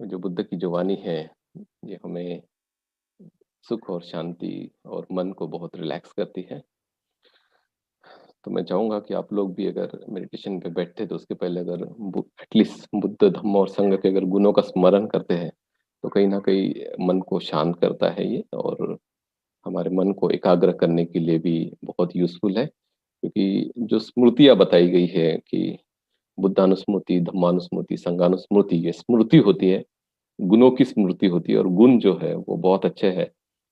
जो बुद्ध की जो वाणी है, ये हमें सुख और शांति और मन को बहुत रिलैक्स करती है। तो मैं चाहूँगा कि आप लोग भी अगर मेडिटेशन पे बैठते तो उसके पहले अगर एटलीस्ट बुद्ध धम्म और संघ के अगर गुणों का स्मरण करते हैं, तो कहीं न कहीं मन को शांत करता है ये और हमारे मन को एकाग्र करने के लिए भी बहुत यूज़फुल है। क्योंकि जो स्मृतियाँ बताई गई है कि बुद्धानुस्मृति, धम्मानुस्मृति, संघानुस्मृति, ये स्मृति होती है, गुणों की स्मृति होती है और गुण जो है वो बहुत अच्छे हैं।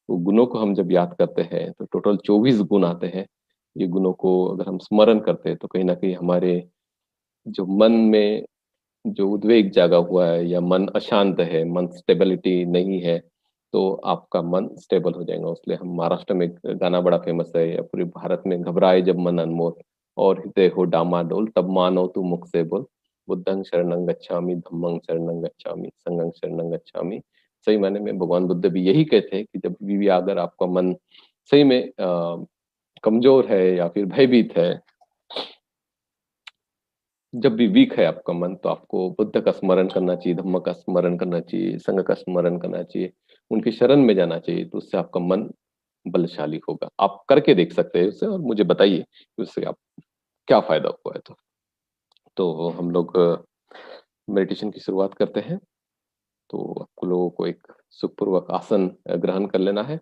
वो गुणों को हम जब याद करते हैं तो टोटल 24 गुण आते हैं। ये गुणों को अगर हम स्मरण करते हैं तो कहीं न कहीं हमारे जो मन में जो उद्वेग जागा हुआ है या मन अशांत है, मन स्टेबिलिटी नहीं है, तो आपका मन स्टेबल हो जाएगा। इसलिए हम महाराष्ट्र में एक गाना बड़ा फ़ेमस है या पूरे भारत में घबराए जब मन अनमोल और हृदय हो डामाडोल तब मानो तू मुख से बोल, बुद्धं शरणं गच्छामि, धम्मं शरणं गच्छामि, संघं शरणं गच्छामि। सही मायने में भगवान बुद्ध भी यही कहते हैं कि जब भी अगर आपका मन सही में कमज़ोर है या फिर भयभीत है, जब भी वीक है आपका मन तो आपको बुद्ध का स्मरण करना चाहिए, धम्म का स्मरण करना चाहिए, संघ का स्मरण करना चाहिए, उनकी शरण में जाना चाहिए, तो उससे आपका मन बलशाली होगा। आप करके देख सकते हैं उसे और मुझे बताइए कि उससे आप क्या फ़ायदा हुआ है तो। तो हम लोग मेडिटेशन की शुरुआत करते हैं, तो आपको लोगों को एक सुखपूर्वक आसन ग्रहण कर लेना है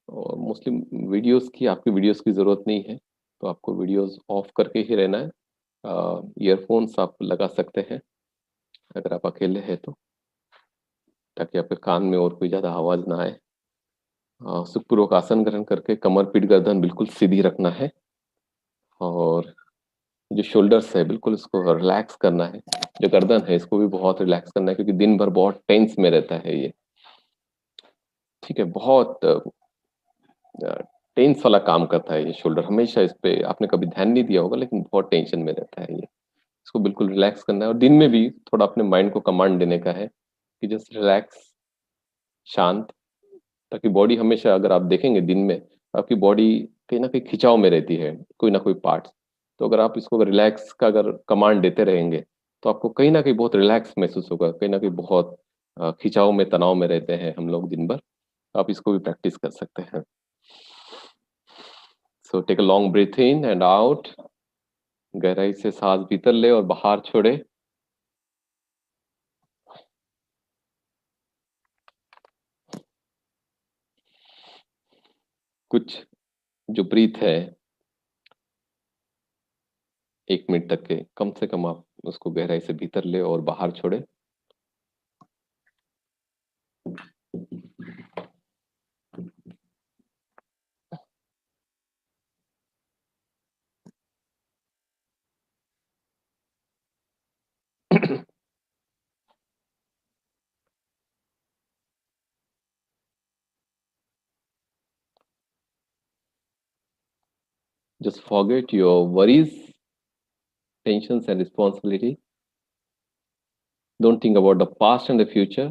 और मोस्टली आपकी वीडियोज़ की ज़रूरत नहीं है, तो आपको वीडियोज़ ऑफ करके ही रहना है। ईयरफ़ोन्स आप लगा सकते हैं, अगर आप अकेले हैं तो। ताकि आपके कान में और कोई ज़्यादा आवाज़ ना आए। सुखपूर्वक आसन ग्रहण करके कमर, पीठ, गर्दन बिल्कुल सीधी रखना है और जो शोल्डर्स है बिल्कुल इसको रिलैक्स करना है। जो गर्दन है इसको भी बहुत रिलैक्स करना है क्योंकि दिन भर बहुत टेंस में रहता है ये, ठीक है? बहुत टेंस वाला काम करता है ये शोल्डर, हमेशा इस पे आपने कभी ध्यान नहीं दिया होगा लेकिन बहुत टेंशन में रहता है ये। इसको बिल्कुल रिलैक्स करना है और दिन में भी थोड़ा अपने माइंड को कमांड देने का है कि जस्ट रिलैक्स, शांत ताकि बॉडी हमेशा अगर आप देखेंगे दिन में, आपकी बॉडी कहीं न कहीं खिंचाव में रहती है, कोई ना कोई पार्ट्स। तो अगर आप इसको अगर रिलैक्स का अगर कमांड देते रहेंगे, तो आपको कहीं न कहीं बहुत रिलैक्स महसूस होगा, कहीं न कहीं बहुत खिंचाव में, तनाव में रहते हैं हम लोग दिन भर। आप इसको भी प्रैक्टिस कर सकते हैं। So take a long breath in and out. गहराई से साँस भीतर लें और बाहर छोड़ें। कुछ जो ब्रीथ है 1 मिनट तक के, कम से कम आप उसको गहराई से भीतर लें और बाहर छोड़ें। Just forget your worries, tensions, and responsibility. Don't think about the past and the future.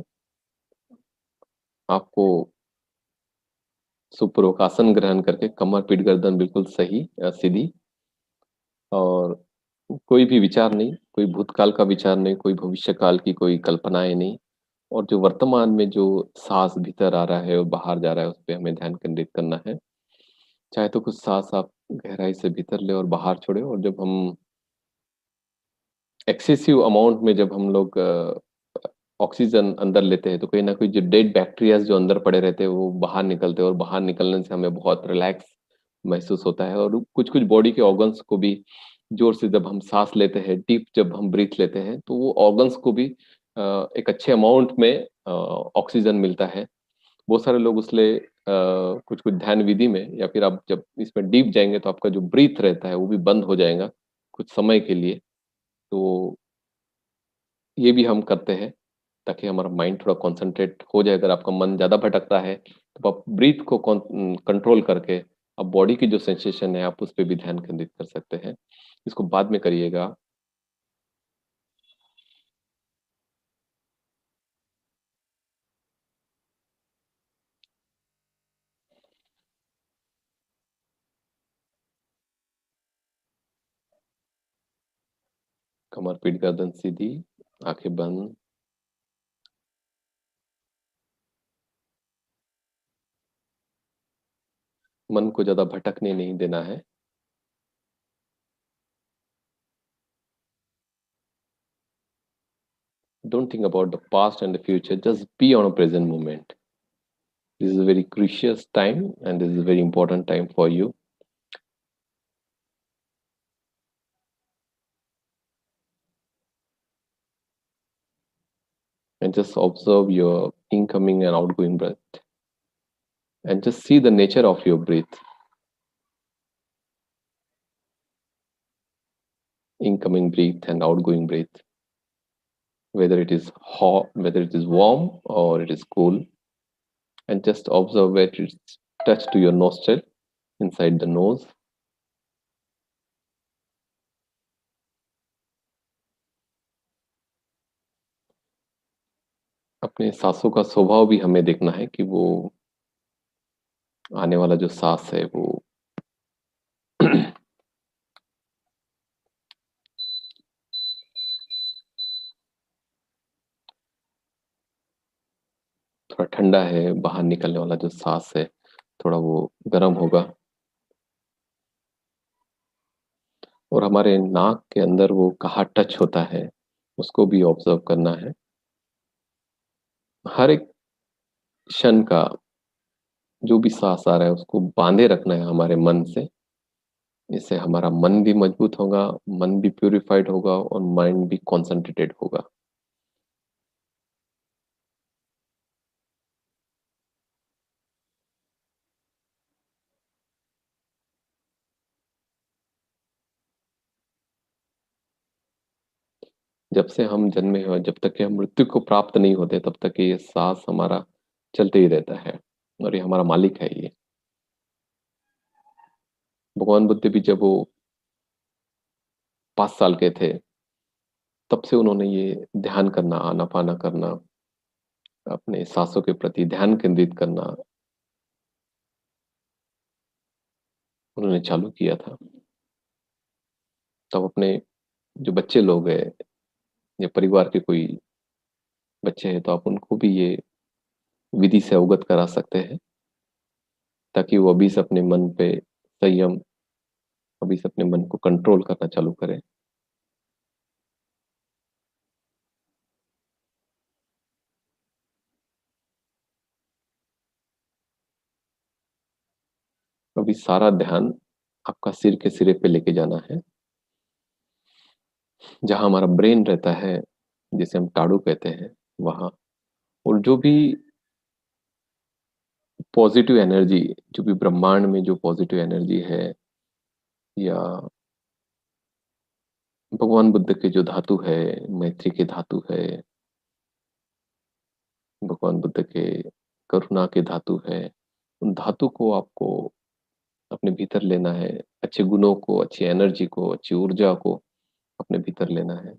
आपको सुपूर्वक आसन ग्रहण करके कमर, पीठ, गर्दन बिल्कुल सही सीधी और कोई भी विचार नहीं, कोई भूतकाल का विचार नहीं, कोई भविष्यकाल की कोई कल्पनाएँ नहीं और जो वर्तमान में जो साँस भीतर आ रहा है और बाहर जा रहा है, उस पे हमें ध्यान केंद्रित करना है। चाहे तो कुछ साँस आप गहराई से भीतर लें और बाहर छोड़ें और जब हम एक्सेसिव अमाउंट में जब हम लोग ऑक्सीजन अंदर लेते हैं तो कहीं न कहीं जो डेड बैक्टीरियाज़ जो अंदर पड़े रहते हैं वो बाहर निकलते हैं और बाहर निकलने से हमें बहुत रिलैक्स महसूस होता है और कुछ-कुछ बॉडी के ऑर्गन्स को भी ज़ोर से जब हम साँस लेते हैं, डीप जब हम ब्रीथ लेते हैं तो वो ऑर्गन्स को भी एक अच्छे अमाउंट में ऑक्सीजन मिलता है। बहुत सारे लोग कुछ-कुछ ध्यान विधि में या फिर आप जब इसमें डीप जाएँगे तो आपका जो ब्रीथ रहता है वो भी बंद हो जाएगा कुछ समय के लिए। तो ये भी हम करते हैं, ताकि हमारा माइंड थोड़ा कॉन्सन्ट्रेट हो जाए, अगर आपका मन ज़्यादा भटकता है, तो आप ब्रीथ को कंट्रोल करके आप बॉडी की जो सेंसेशन है, आप उस पे भी ध्यान केंद्रित कर सकते हैं। इसको बाद में करिएगा। कमर, पीठ, गर्दन सीधी, आँखें बंद। मन को ज़्यादा भटकने नहीं देना है। Don't think about the past and the future. Just be on a present moment. This is a very crucial time and this is a very important time for you. And just observe your incoming and outgoing breath. And just see the nature of your breath. Incoming breath and outgoing breath. Whether it is hot, whether it is warm or it is cool. And just observe where it's touched to your nostril, inside the nose. अपने सांसों का स्वभाव भी हमें देखना है कि वो आने वाला जो सांस है वो थोड़ा ठंडा है, बाहर निकलने वाला जो सांस है थोड़ा वो गर्म होगा। और हमारे नाक के अंदर वो कहाँ टच होता है उसको भी ऑब्जर्व करना है। हर एक क्षण का जो भी सांस आ रहा है उसको बांधे रखना है हमारे मन से। इससे हमारा मन भी मजबूत होगा, मन भी प्यूरिफाइड होगा और माइंड भी कॉन्सेंट्रेटेड होगा। जब से हम जन्मे हैं, जब तक कि हम मृत्यु को प्राप्त नहीं होते, तब तक ये सांस हमारा चलते ही रहता है और ये हमारा मालिक है ये। भगवान बुद्ध भी जब वो 5 साल के थे, तब से उन्होंने ये ध्यान करना, आनापाना करना, अपने सांसों के प्रति ध्यान केंद्रित करना उन्होंने चालू किया था। तब अपने जो बच्चे लोग हैं या परिवार के कोई बच्चे हैं तो आप उनको भी ये विधि से अवगत करा सकते हैं, ताकि वो अभी से अपने मन पे संयम, अभी से अपने मन को कंट्रोल करना चालू करें। अभी सारा ध्यान आपका सिर के सिरे पे लेके जाना है, जहां हमारा ब्रेन रहता है, जिसे हम टाड़ू कहते हैं, वहां। और जो भी पॉजिटिव एनर्जी, जो भी ब्रह्मांड में जो पॉजिटिव एनर्जी है, या भगवान बुद्ध के जो धातु है, मैत्री के धातु है, भगवान बुद्ध के करुणा के धातु है, उन धातु को आपको अपने भीतर लेना है। अच्छे गुणों को, अच्छी एनर्जी को, अच्छी ऊर्जा को अपने भीतर लेना है।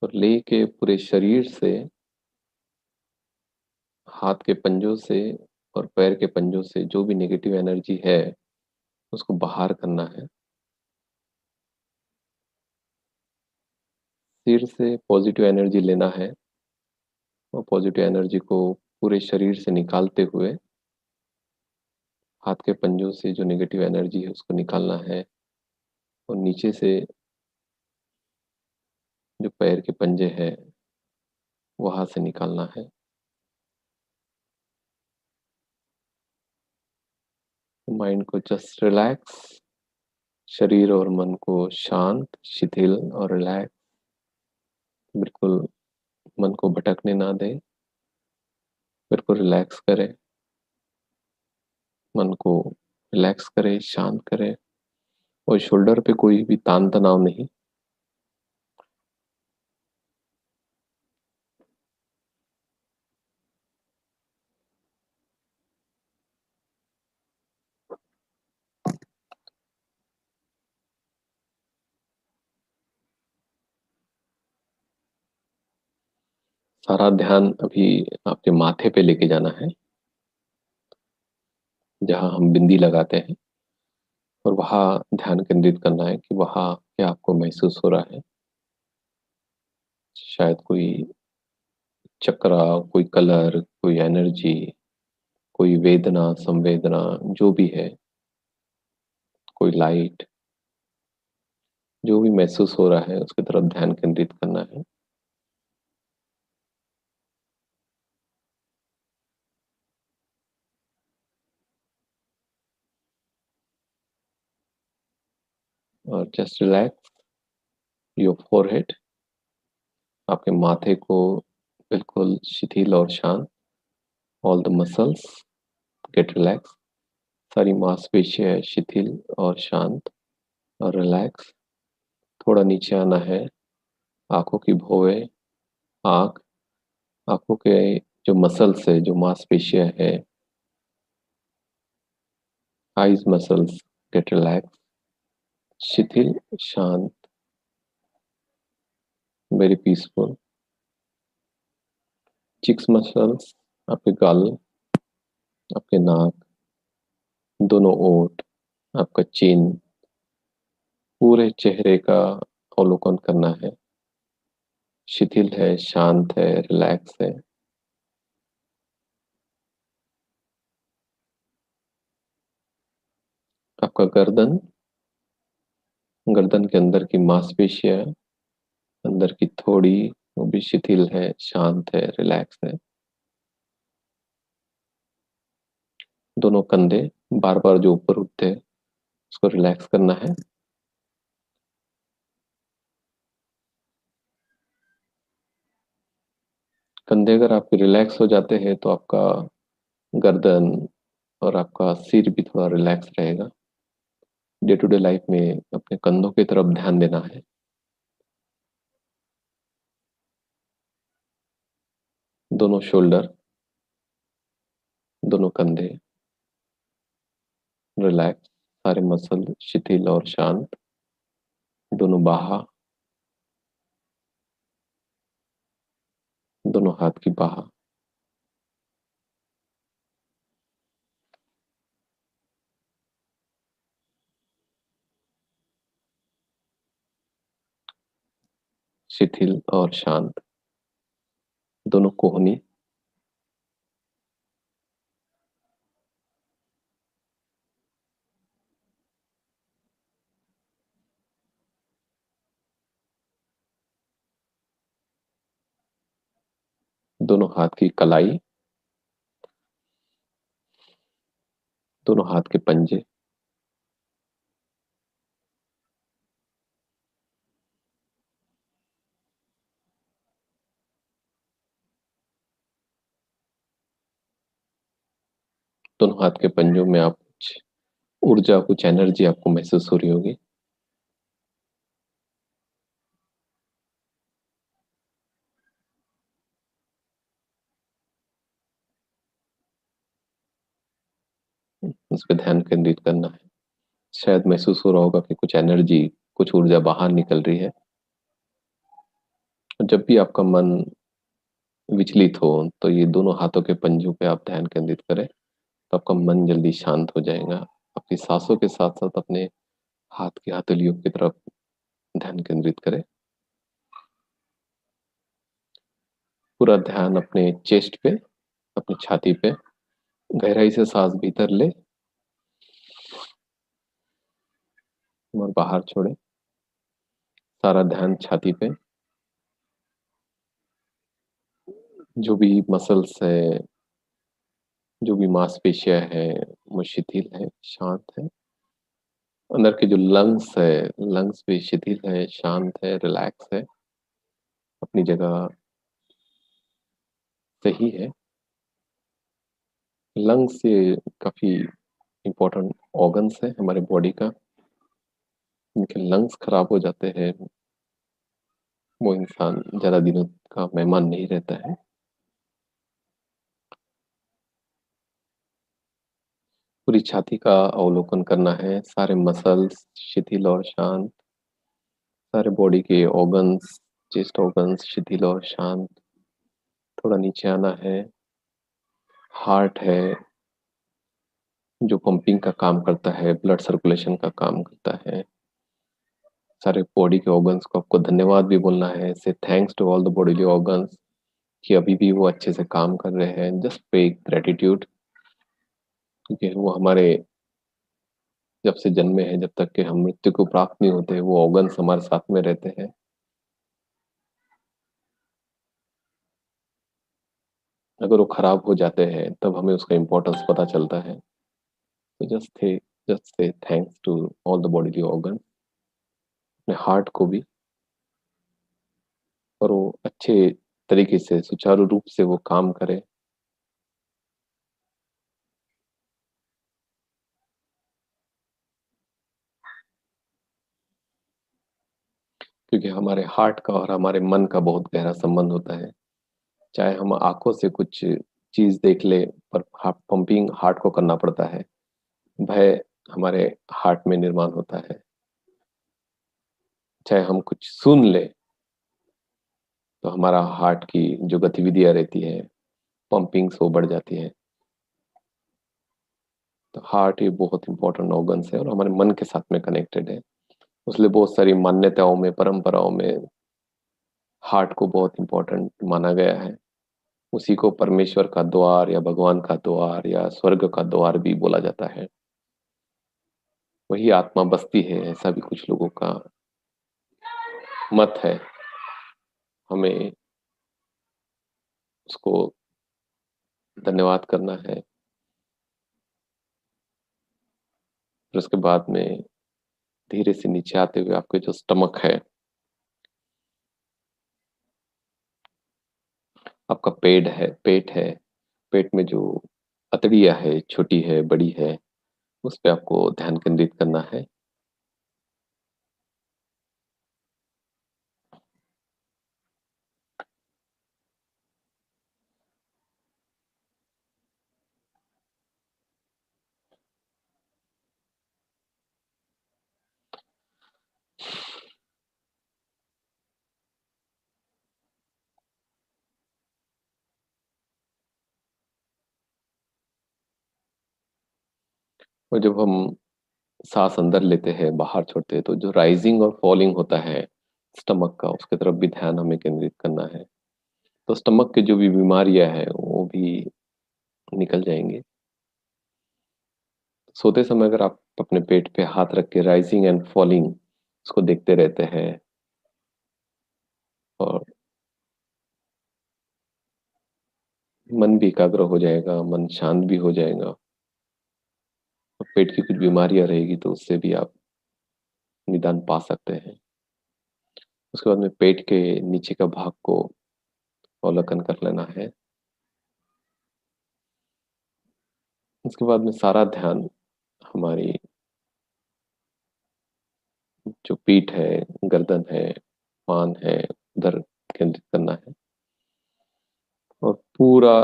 और लेके पूरे शरीर से, हाथ के पंजों से और पैर के पंजों से जो भी नेगेटिव एनर्जी है उसको बाहर करना है। सिर से पॉजिटिव एनर्जी लेना है और पॉजिटिव एनर्जी को पूरे शरीर से निकालते हुए हाथ के पंजों से जो नेगेटिव एनर्जी है उसको निकालना है। और नीचे से जो पैर के पंजे हैं वहां से निकालना है। माइंड को जस्ट रिलैक्स, शरीर और मन को शांत, शिथिल और रिलैक्स, बिल्कुल मन को भटकने ना दे। बिल्कुल रिलैक्स करें, मन को रिलैक्स करें, शांत करें। और शोल्डर पे कोई भी तान तनाव नहीं। सारा ध्यान अभी आपके माथे पे लेके जाना है। जहाँ हम बिंदी लगाते हैं, और वहाँ ध्यान केंद्रित करना है कि वहाँ क्या आपको महसूस हो रहा है। शायद कोई चक्रा, कोई कलर, कोई एनर्जी, कोई वेदना, संवेदना, जो भी है, कोई लाइट, जो भी महसूस हो रहा है उसकी तरफ ध्यान केंद्रित करना है। और जस्ट रिलैक्स योर फोरहेड, आपके माथे को बिल्कुल शिथिल और शांत। All the muscles get relax, सारी मांसपेशियां शिथिल और शांत और रिलैक्स। थोड़ा नीचे आना है, आंखों की भौहें, आंख, आंखों के जो मसल्स है, जो मांसपेशियां है, आईज मसल्स गेट रिलैक्स, शिथिल, शांत, वेरी पीसफुल। चिक्स मसल्स, आपके गाल, आपके नाक, दोनों ओंठ, आपका चिन, पूरे चेहरे का अवलोकन करना है। शिथिल है, शांत है, रिलैक्स है। आपका गर्दन, गर्दन के अंदर की मांसपेशियां, अंदर की थोड़ी, वो भी शिथिल है, शांत है, रिलैक्स है। दोनों कंधे बार बार जो ऊपर उठते हैं उसको रिलैक्स करना है। कंधे अगर आपके रिलैक्स हो जाते हैं तो आपका गर्दन और आपका सिर भी थोड़ा रिलैक्स रहेगा। डे टू डे लाइफ में अपने कंधों की तरफ ध्यान देना है। दोनों शोल्डर, दोनों कंधे रिलैक्स, सारे मसल शिथिल और शांत। दोनों बाहा, दोनों हाथ की बाहा शिथिल और शांत। दोनों कोहनी, दोनों हाथ की कलाई, दोनों हाथ के पंजे, दोनों हाथ के पंजों में आप कुछ ऊर्जा, कुछ एनर्जी आपको महसूस हो रही होगी। उस पर ध्यान केंद्रित करना है। शायद महसूस हो रहा होगा कि कुछ एनर्जी, कुछ ऊर्जा बाहर निकल रही है। जब भी आपका मन विचलित हो तो ये दोनों हाथों के पंजों पे आप ध्यान केंद्रित करें, तो आपका मन जल्दी शांत हो जाएगा। आपकी सांसों के साथ साथ अपने हाथ की हथेलियों की तरफ ध्यान केंद्रित करें। पूरा ध्यान अपने चेस्ट पे, अपनी छाती पे। गहराई से सांस भीतर ले और बाहर छोड़े। सारा ध्यान छाती पे। जो भी मसल्स है, जो भी मांसपेशियां है, वो शिथिल है, शांत है। अंदर के जो लंग्स है, लंग्स भी शिथिल है, शांत है, रिलैक्स है, अपनी जगह सही है। लंग्स ये काफी इम्पोर्टेंट ऑर्गन्स है हमारे बॉडी का। इनके लंग्स खराब हो जाते हैं, वो इंसान ज्यादा दिनों का मेहमान नहीं रहता है। पूरी छाती का अवलोकन करना है, सारे मसल्स शिथिल और शांत, सारे बॉडी के ऑर्गन्स, चेस्ट ऑर्गन्स शिथिल और शांत। थोड़ा नीचे आना है, हार्ट है, जो पंपिंग का काम करता है, ब्लड सर्कुलेशन का काम करता है। सारे बॉडी के ऑर्गन्स को आपको धन्यवाद भी बोलना है, say thanks to all the bodily organs कि अभी भी वो अच्छे से काम कर रहे हैं। जस्ट पे ग्रेटिट्यूड, क्योंकि वो हमारे जब से जन्मे हैं, जब तक कि हम मृत्यु को प्राप्त नहीं होते, वो ऑर्गन्स हमारे साथ में रहते हैं। अगर वो खराब हो जाते हैं तब हमें उसका इम्पोर्टेंस पता चलता है। तो just say thanks to all the bodily organ, अपने हार्ट को भी, और वो अच्छे तरीके से सुचारू रूप से वो काम करे। क्योंकि हमारे हार्ट का और हमारे मन का बहुत गहरा संबंध होता है। चाहे हम आंखों से कुछ चीज देख ले, पर हार्ट पंपिंग हार्ट को करना पड़ता है। भय हमारे हार्ट में निर्माण होता है। चाहे हम कुछ सुन ले, तो हमारा हार्ट की जो गतिविधियां रहती है, पंपिंग वो बढ़ जाती है। तो हार्ट ये बहुत इंपॉर्टेंट ऑर्गन्स है और हमारे मन के साथ में कनेक्टेड है। इसलिए बहुत सारी मान्यताओं में, परंपराओं में हार्ट को बहुत इंपॉर्टेंट माना गया है। उसी को परमेश्वर का द्वार या भगवान का द्वार या स्वर्ग का द्वार भी बोला जाता है। वही आत्मा बसती है, ऐसा भी कुछ लोगों का मत है। हमें उसको धन्यवाद करना है। फिर उसके बाद में धीरे से नीचे आते हुए आपके जो स्टमक है, आपका पेट है, पेट में जो अतड़ियाँ है, छोटी है, बड़ी है, उस पे आपको ध्यान केंद्रित करना है। और जब हम सांस अंदर लेते हैं, बाहर छोड़ते हैं, तो जो राइजिंग और फॉलिंग होता है स्टमक का, उसके तरफ भी ध्यान हमें केंद्रित करना है। तो स्टमक की जो भी बीमारियां हैं वो भी निकल जाएंगे। सोते समय अगर आप अपने पेट पे हाथ रख के राइजिंग एंड फॉलिंग उसको देखते रहते हैं, और मन भी एकाग्र हो जाएगा, मन शांत भी हो जाएगा। और पेट की कुछ बीमारियां रहेगी तो उससे भी आप निदान पा सकते हैं। उसके बाद में पेट के नीचे का भाग को अवलोकन कर लेना है। उसके बाद में सारा ध्यान हमारी जो पीठ है, गर्दन है, पान है, उधर केंद्रित करना है। और पूरा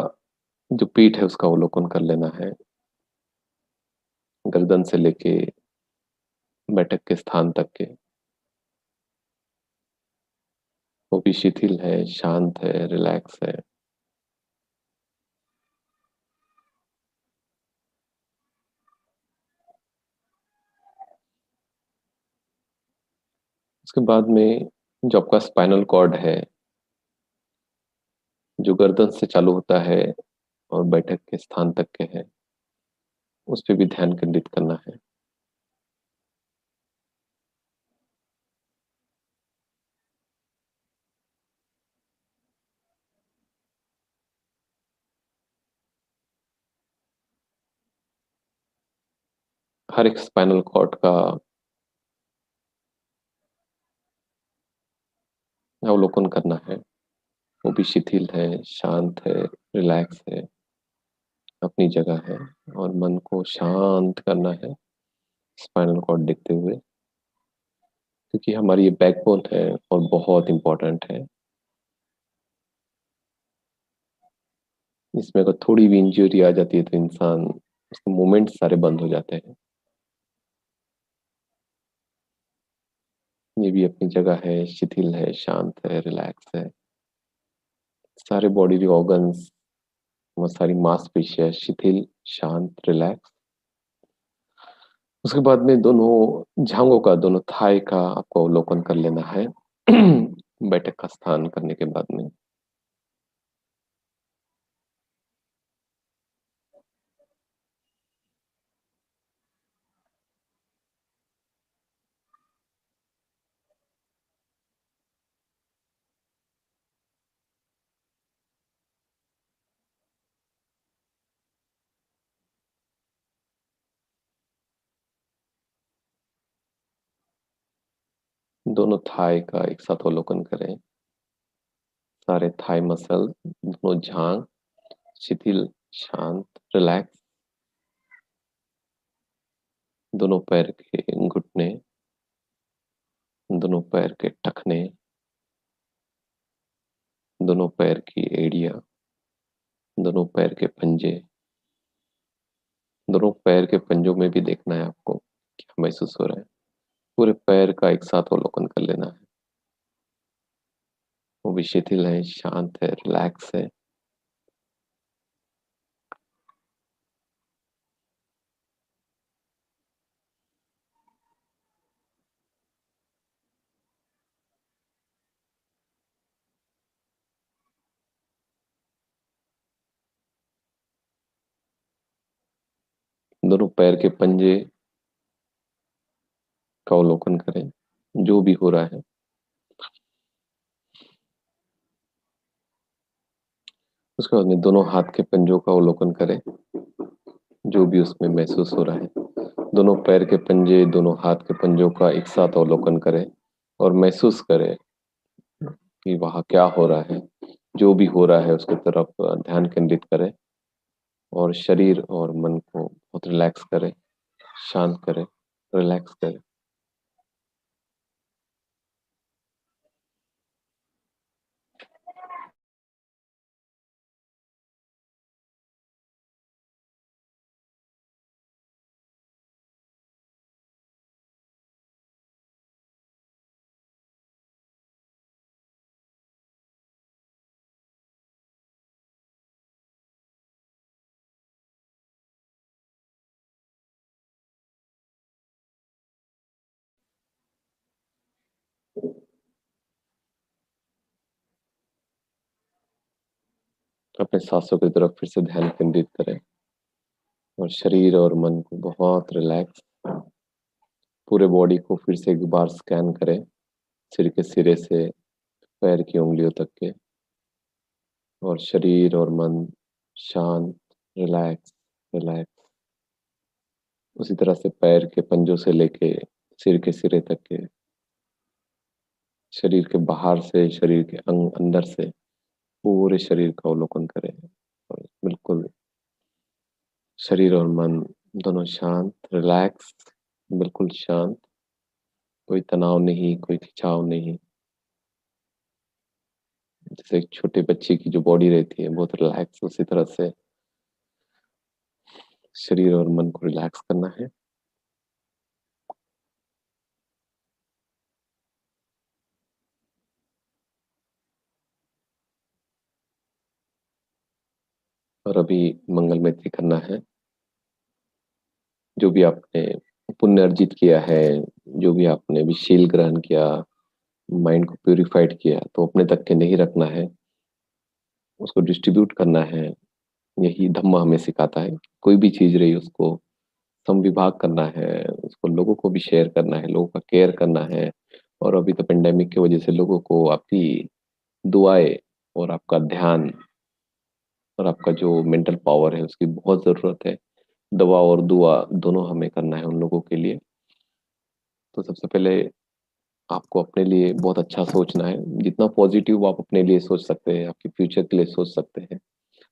जो पीठ है उसका अवलोकन कर लेना है, गर्दन से लेके बैठक के स्थान तक के। वो भी शिथिल है, शांत है, रिलैक्स है। उसके बाद में जो आपका स्पाइनल कॉर्ड है, जो गर्दन से चालू होता है और बैठक के स्थान तक के है, उस पर भी ध्यान केंद्रित करना है। हर एक स्पाइनल कॉर्ड का अवलोकन करना है। वो भी शिथिल है, शांत है, रिलैक्स है, अपनी जगह है। और मन को शांत करना है स्पाइनल कॉर्ड देखते हुए, क्योंकि हमारी ये बैकबोन है और बहुत इंपॉर्टेंट है। इसमें अगर थोड़ी भी इंजरी आ जाती है तो इंसान, उसके मूवमेंट सारे बंद हो जाते हैं। ये भी अपनी जगह है, शिथिल है, शांत है, रिलैक्स है। सारे बॉडी ऑर्गन्स, वो सारी मांसपेशियां शिथिल, शांत, रिलैक्स। उसके बाद में दोनों जांघों का, दोनों थाई का आपको अवलोकन कर लेना है बैठक का स्थान करने के बाद में। दोनों थाई का एक साथ अवलोकन करें। सारे थाई मसल, दोनों जांघ शिथिल, शांत, रिलैक्स। दोनों पैर के घुटने, दोनों पैर के टखने, दोनों पैर की एड़ियां, दोनों पैर के पंजे। दोनों पैर के पंजों में भी देखना है आपको क्या महसूस हो रहा है। पूरे पैर का एक साथ अवलोकन कर लेना है। वो भी शिथिल है, शांत है, रिलैक्स है। दोनों पैर के पंजे का अवलोकन करें, जो भी हो रहा है। उसके बाद में दोनों हाथ के पंजों का अवलोकन करें, जो भी उसमें महसूस हो रहा है। दोनों पैर के पंजे, दोनों हाथ के पंजों का एक साथ अवलोकन करें और महसूस करें कि वहाँ क्या हो रहा है। जो भी हो रहा है उसकी तरफ ध्यान केंद्रित करें और शरीर और मन को बहुत रिलैक्स करें, शांत करें, रिलैक्स करें। अपने सांसों की तरफ फिर से ध्यान केंद्रित करें और शरीर और मन को बहुत रिलैक्स, पूरे बॉडी को फिर से एक बार स्कैन करें, सिर के सिरे से पैर की उंगलियों तक के। और शरीर और मन शांत, रिलैक्स, रिलैक्स। उसी तरह से पैर के पंजों से लेके सिर के सिरे तक के, शरीर के बाहर से, शरीर के अंग अंदर से पूरे शरीर का अवलोकन करें। और बिल्कुल शरीर और मन दोनों शांत, रिलैक्स, बिल्कुल शांत। कोई तनाव नहीं, कोई खिंचाव नहीं। जैसे एक छोटे बच्चे की जो बॉडी रहती है बहुत रिलैक्स, उसी तरह से शरीर और मन को रिलैक्स करना है। और अभी मंगल मैत्री करना है। जो भी आपने पुण्य अर्जित किया है, जो भी आपने विशील ग्रहण किया, माइंड को प्यूरिफाइड किया, तो अपने तक के नहीं रखना है, उसको डिस्ट्रीब्यूट करना है। यही धम्म हमें सिखाता है। कोई भी चीज रही उसको समविभाग करना है, उसको लोगों को भी शेयर करना है, लोगों का केयर करना है। और अभी तो पेंडेमिक की वजह से लोगों को आपकी दुआएं और आपका ध्यान और आपका जो मेंटल पावर है उसकी बहुत जरूरत है। दवा और दुआ दोनों हमें करना है उन लोगों के लिए। तो सबसे पहले आपको अपने लिए बहुत अच्छा सोचना है। जितना पॉजिटिव आप अपने लिए सोच सकते हैं, आपके फ्यूचर के लिए सोच सकते हैं,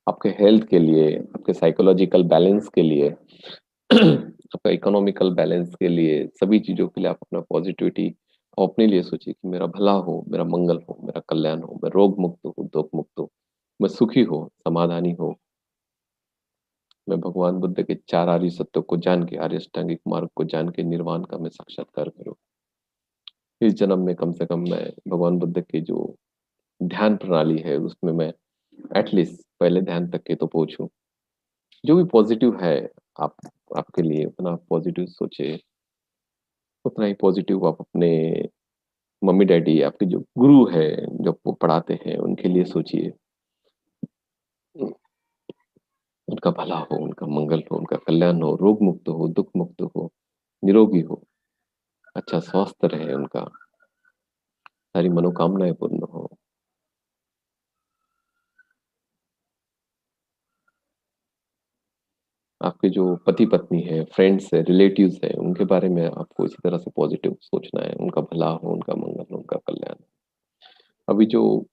आपके हेल्थ के लिए, आपके साइकोलॉजिकल बैलेंस के लिए, आपका इकोनॉमिकल बैलेंस के लिए, सभी चीजों के लिए आप अपना पॉजिटिविटी अपने लिए सोचिए कि मेरा भला हो, मेरा मंगल हो, मेरा कल्याण हो, मैं रोग मुक्त हूँ, दुख मुक्त हूँ, मैं सुखी हो, समाधानी हो। मैं भगवान बुद्ध के चार आर्य सत्यों को जान के, आर्य अष्टांगिक मार्ग को जान के निर्वाण का मैं साक्षात्कार करूँ। इस जन्म में कम से कम मैं भगवान बुद्ध की जो ध्यान प्रणाली है उसमें मैं एटलीस्ट पहले ध्यान तक के तो पहुंचूं। जो भी पॉजिटिव है आप आपके लिए उतना आप पॉज़िटिव सोचिए, उतना ही पॉज़िटिव आप अपने मम्मी-डैडी, आपके जो गुरु हैं, जो आपको पढ़ाते हैं, उनके लिए सोचिए। उनका भला हो, उनका मंगल हो, उनका कल्याण हो, रोग मुक्त हो, दुःख मुक्त हो, निरोगी हो, अच्छा स्वास्थ्य रहे उनका, सारी मनोकामनाएँ पूर्ण हो। आपके जो पति-पत्नी हैं, फ्रेंड्स हैं, रिलेटिव्स हैं, उनके बारे में आपको इसी तरह से पॉज़िटिव सोचना है, उनका भला हो, उनका मंगल हो, उनका कल्याण हो। अभी जो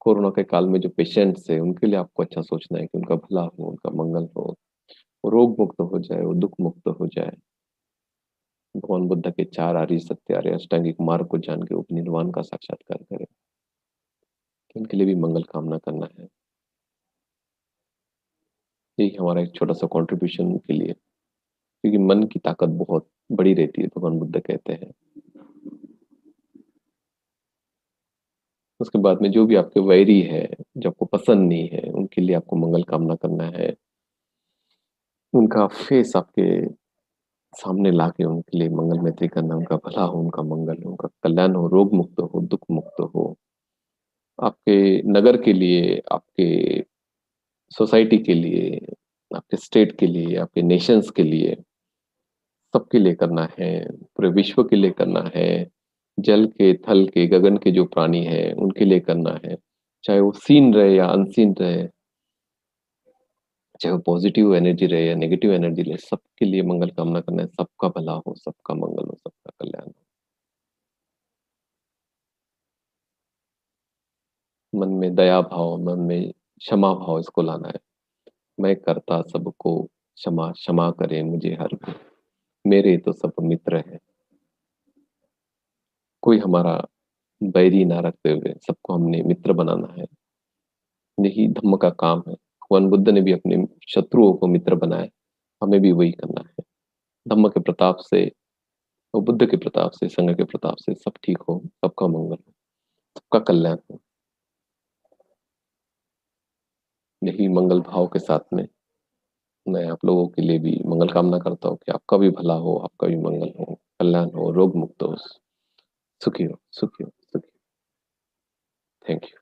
कोरोना के काल में जो पेशेंट्स हैं, उनके लिए आपको अच्छा सोचना है कि उनका भला हो, उनका मंगल हो, वो रोग मुक्त हो जाए, वो दुःख मुक्त हो जाए। भगवान बुद्ध के 4 आर्य सत्य, आर्य अष्टांगिक मार्ग को जान के उपनिर्वाण का साक्षात्कार करें। तो उनके लिए भी मंगल कामना करना है। यही हमारा एक छोटा-सा कॉन्ट्रिब्यूशन उनके लिए, क्योंकि मन की ताकत बहुत बड़ी रहती है, भगवान बुद्ध कहते हैं। उसके बाद में जो भी आपके वैरी है, जो आपको पसंद नहीं है, उनके लिए आपको मंगल कामना करना है। उनका फेस आपके सामने लाके उनके लिए मंगल मैत्री करना, उनका भला हो, उनका मंगल हो, उनका कल्याण हो, रोग मुक्त हो, दुःख मुक्त हो। आपके नगर के लिए, आपके सोसाइटी के लिए, आपके स्टेट के लिए, आपके नेशंस के लिए, सबके लिए करना है, पूरे विश्व के लिए करना है। जल के, थल के, गगन के जो प्राणी हैं, उनके लिए करना है। चाहे वो सीन रहे या अनसीन रहे, चाहे वो पॉजिटिव एनर्जी रहे या नेगेटिव एनर्जी रहे, सबके लिए मंगल कामना करना है, सबका भला हो, सबका मंगल हो, सबका कल्याण हो। मन में दया भाव, मन में क्षमा भाव इसको लाना है। मैं करता सबको क्षमा, क्षमा करे मुझे हर कोई, मेरे तो सब मित्र हैं। कोई हमारा बैरी ना रखते हुए सबको हमने मित्र बनाना है। यही धम्म का काम है। भगवान बुद्ध ने भी अपने शत्रुओं को मित्र बनाया, हमें भी वही करना है। धम्म के प्रताप से और बुद्ध के प्रताप से, संघ के प्रताप से सब ठीक हो, सबका मंगल हो, सबका कल्याण हो। यही मंगल भाव के साथ में मैं आप लोगों के लिए भी मंगल कामना करता हूँ कि आपका भी भला हो, आपका भी मंगल हो, कल्याण हो, रोग मुक्त हो, सुखी हो, सुखी हो, सुखी। Thank you.